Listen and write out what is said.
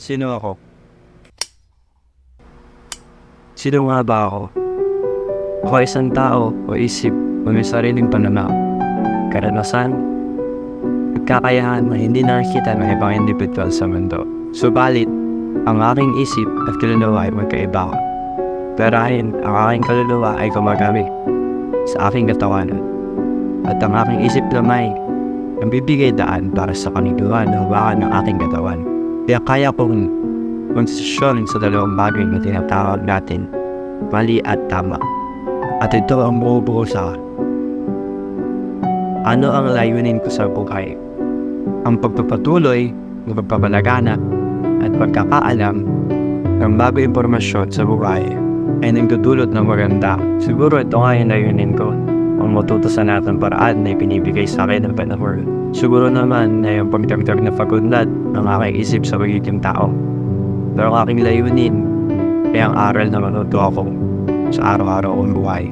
Sino ako? Sino nga ba ako? Ako ay isang tao o isip o may sariling pananaw, karanasan, at kakayahan na hindi nakikita ng ibang individual sa mundo. Subalit, ang aking isip at kaluluwa ay magkaiba. Dahil ang aking kaluluwa ay gumagamit sa aking katawan at ang aking isip naman ang bibigay daan para sa kaniguan na hawakan ng aking katawan. Kaya kaya kong konsesyon sa dalawang bagay na tinatawag natin, mali at tama. At ito ang buo sa ano ang layunin ko sa buhay. Ang pagpapatuloy, pagpapalaganap, at pagkakaalam ng bago impormasyon sa buhay ay nagdudulot ng maganda. Siguro ito nga yung layunin ko, ang matuto sa natin paraan na ibinibigay sa akin ng panahon. Siguro naman na yung pagdagdag na pag-unlad ng aking isip sa pagiging tao. Pero ang aking layunin ay ang aral na matuto ako sa araw-araw kong buhay.